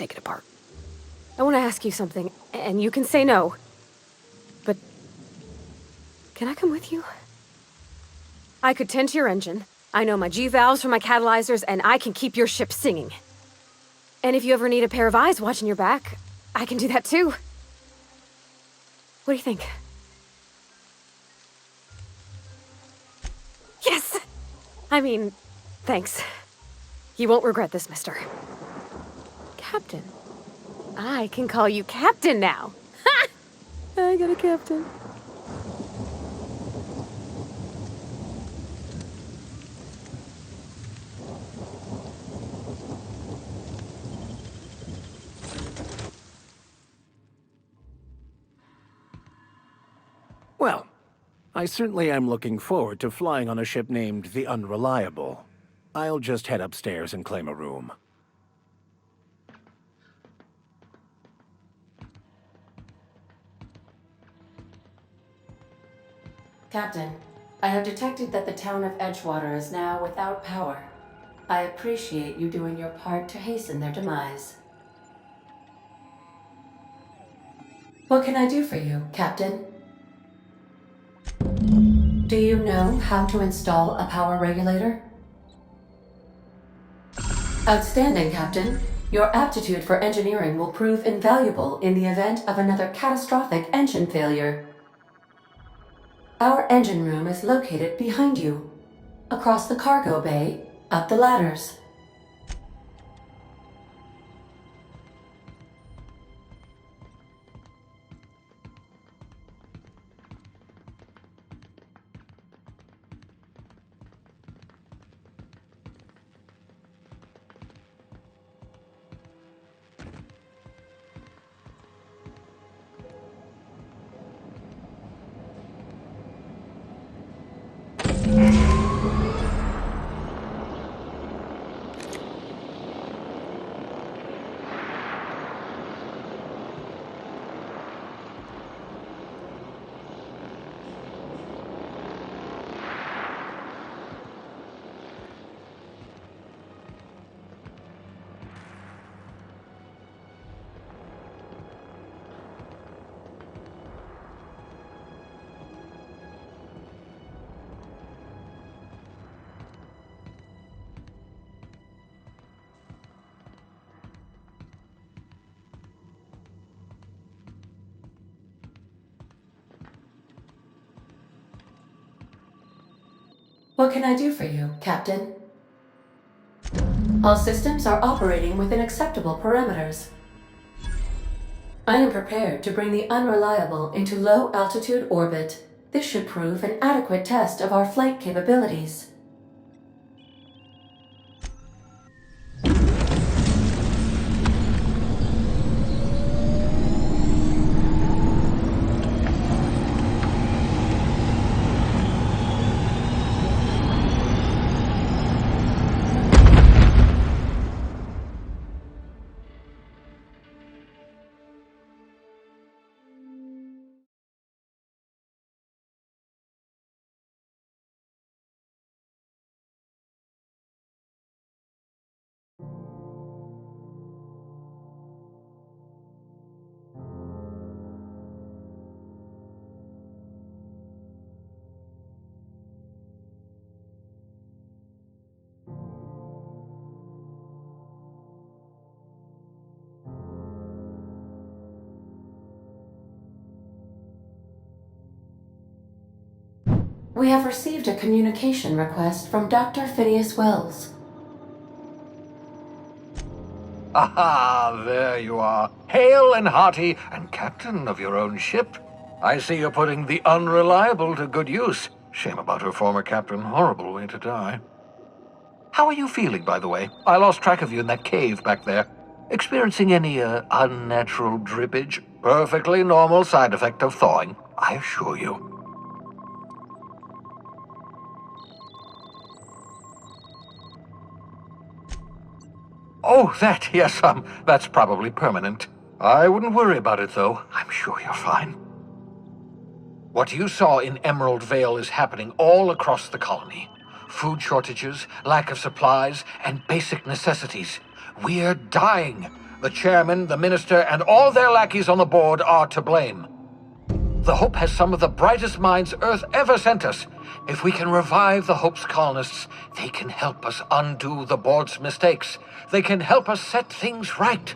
take it apart. I want to ask you something, and you can say no. But... can I come with you? I could tend to your engine. I know my G-valves from my catalyzers, and I can keep your ship singing. And if you ever need a pair of eyes watching your back, I can do that too. What do you think? Yes! I mean, thanks. You won't regret this, mister. Captain. I can call you Captain now. Ha! I got a captain. Well, I certainly am looking forward to flying on a ship named the Unreliable. I'll just head upstairs and claim a room. Captain, I have detected that the town of Edgewater is now without power. I appreciate you doing your part to hasten their demise. What can I do for you, Captain? Do you know how to install a power regulator? Outstanding, Captain. Your aptitude for engineering will prove invaluable in the event of another catastrophic engine failure. Our engine room is located behind you, across the cargo bay, up the ladders. What can I do for you, Captain? All systems are operating within acceptable parameters. I am prepared to bring the Unreliable into low-altitude orbit. This should prove an adequate test of our flight capabilities. We have received a communication request from Dr. Phineas Wells. Aha, there you are. Hale and hearty, and captain of your own ship. I see you're putting the Unreliable to good use. Shame about her former captain. Horrible way to die. How are you feeling, by the way? I lost track of you in that cave back there. Experiencing any, unnatural drippage? Perfectly normal side effect of thawing, I assure you. Oh, that, yes, that's probably permanent. I wouldn't worry about it, though. I'm sure you're fine. What you saw in Emerald Vale is happening all across the colony. Food shortages, lack of supplies, and basic necessities. We're dying. The chairman, the minister, and all their lackeys on the board are to blame. The Hope has some of the brightest minds Earth ever sent us. If we can revive the Hope's colonists, they can help us undo the board's mistakes. They can help us set things right.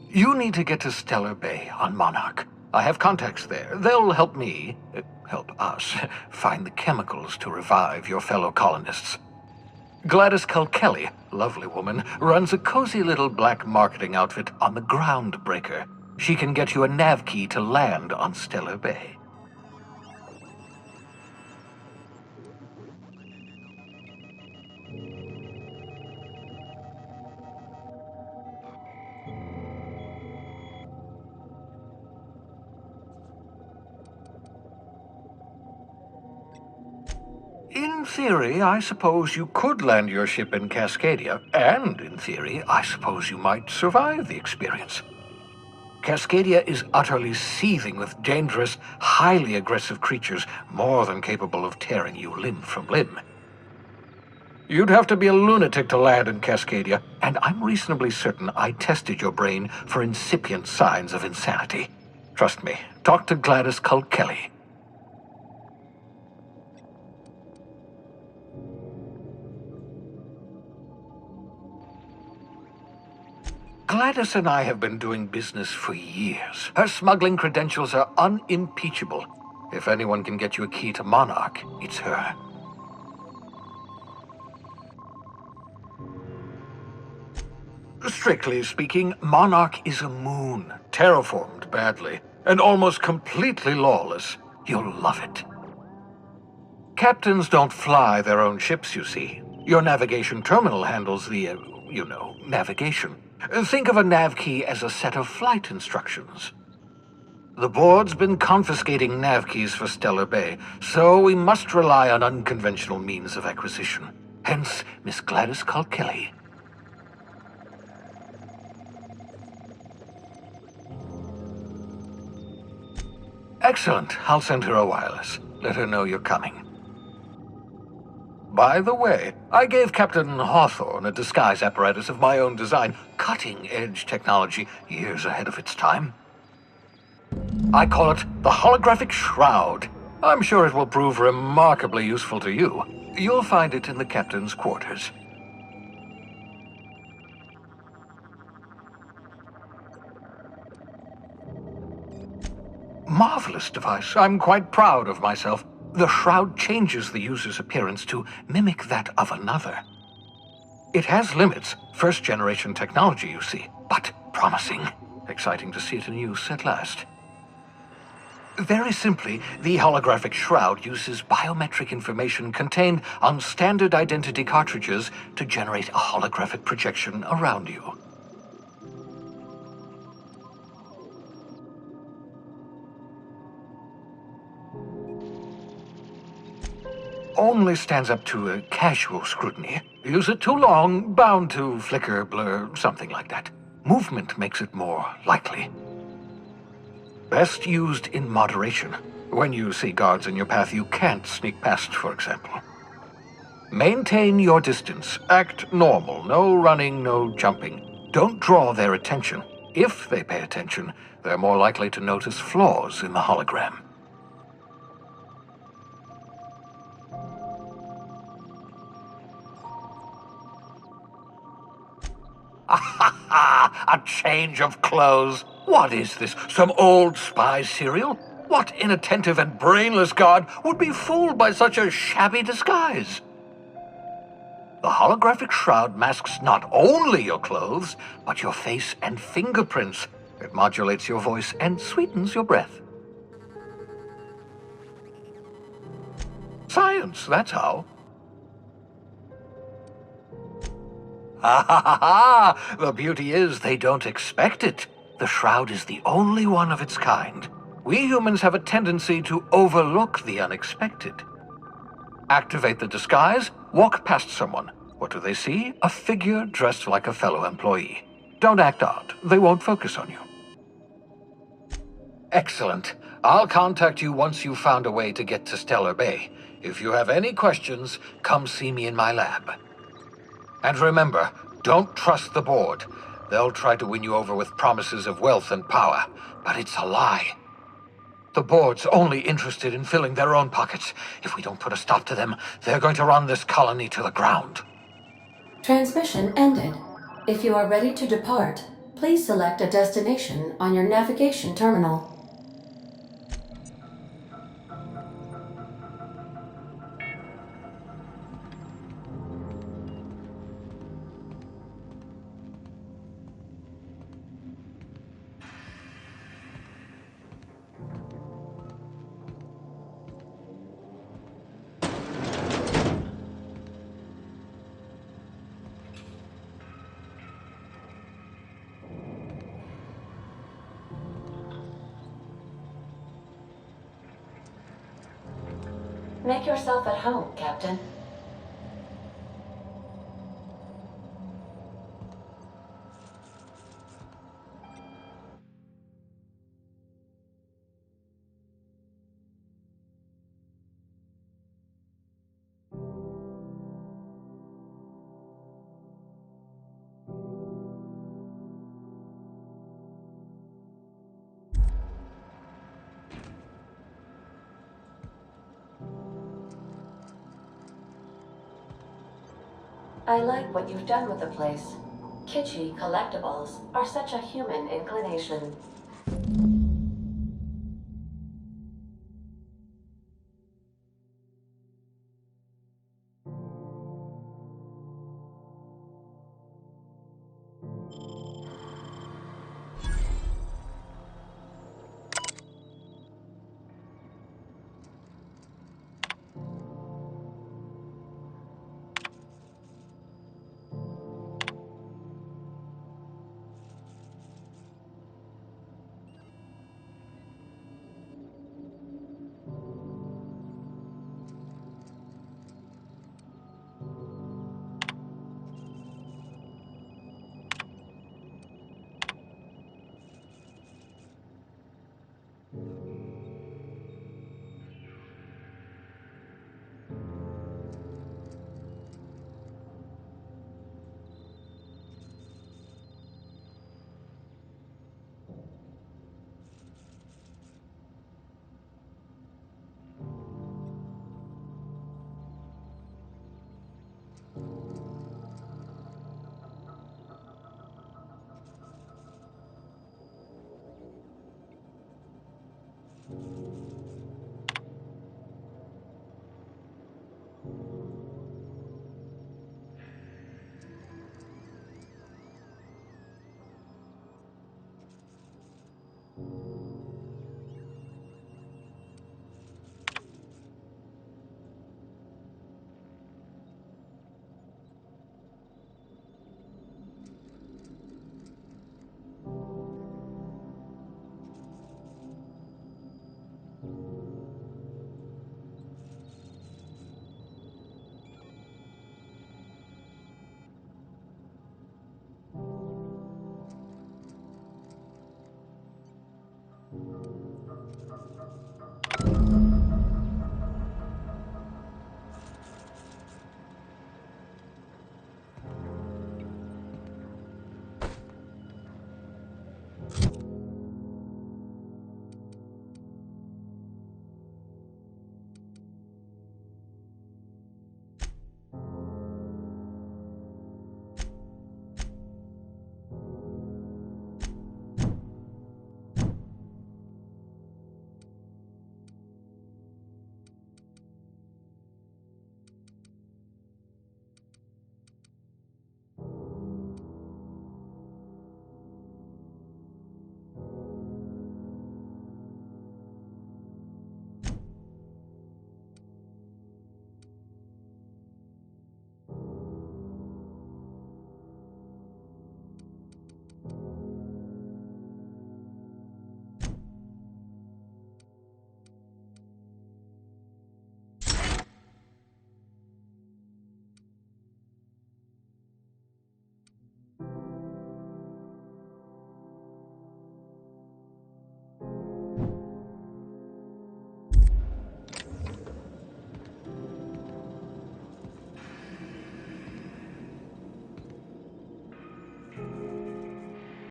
You need to get to Stellar Bay on Monarch. I have contacts there. They'll help me, help us, find the chemicals to revive your fellow colonists. Gladys Kilkelly, lovely woman, runs a cozy little black marketing outfit on the Groundbreaker. She can get you a nav key to land on Stellar Bay. In theory, I suppose you could land your ship in Cascadia, and in theory, I suppose you might survive the experience. Cascadia is utterly seething with dangerous, highly aggressive creatures more than capable of tearing you limb from limb. You'd have to be a lunatic to land in Cascadia, and I'm reasonably certain I tested your brain for incipient signs of insanity. Trust me, talk to Gladys Kilkelly. Gladys and I have been doing business for years. Her smuggling credentials are unimpeachable. If anyone can get you a key to Monarch, it's her. Strictly speaking, Monarch is a moon, terraformed badly, and almost completely lawless. You'll love it. Captains don't fly their own ships, you see. Your navigation terminal handles the, navigation. Think of a nav key as a set of flight instructions. The board's been confiscating nav keys for Stellar Bay, so we must rely on unconventional means of acquisition. Hence, Miss Gladys Kilkelly. Excellent. I'll send her a wireless. Let her know you're coming. By the way, I gave Captain Hawthorne a disguise apparatus of my own design, cutting-edge technology years ahead of its time. I call it the Holographic Shroud. I'm sure it will prove remarkably useful to you. You'll find it in the captain's quarters. Marvelous device. I'm quite proud of myself. The shroud changes the user's appearance to mimic that of another. It has limits, first-generation technology, you see, but promising. Exciting to see it in use at last. Very simply, the holographic shroud uses biometric information contained on standard identity cartridges to generate a holographic projection around you. Only stands up to a casual scrutiny. Use it too long, bound to flicker, blur, something like that. Movement makes it more likely. Best used in moderation. When you see guards in your path you can't sneak past, for example. Maintain your distance. Act normal. No running, no jumping. Don't draw their attention. If they pay attention, they're more likely to notice flaws in the hologram. A change of clothes. What is this? Some old spy serial? What inattentive and brainless guard would be fooled by such a shabby disguise? The holographic shroud masks not only your clothes, but your face and fingerprints. It modulates your voice and sweetens your breath. Science, that's how. The beauty is they don't expect it. The shroud is the only one of its kind. We humans have a tendency to overlook the unexpected. Activate the disguise, walk past someone. What do they see? A figure dressed like a fellow employee. Don't act odd. They won't focus on you. Excellent. I'll contact you once you've found a way to get to Stellar Bay. If you have any questions, come see me in my lab. And remember, don't trust the board. They'll try to win you over with promises of wealth and power, but it's a lie. The board's only interested in filling their own pockets. If we don't put a stop to them, they're going to run this colony to the ground. Transmission ended. If you are ready to depart, please select a destination on your navigation terminal. Make yourself at home, Captain. I like what you've done with the place. Kitschy collectibles are such a human inclination.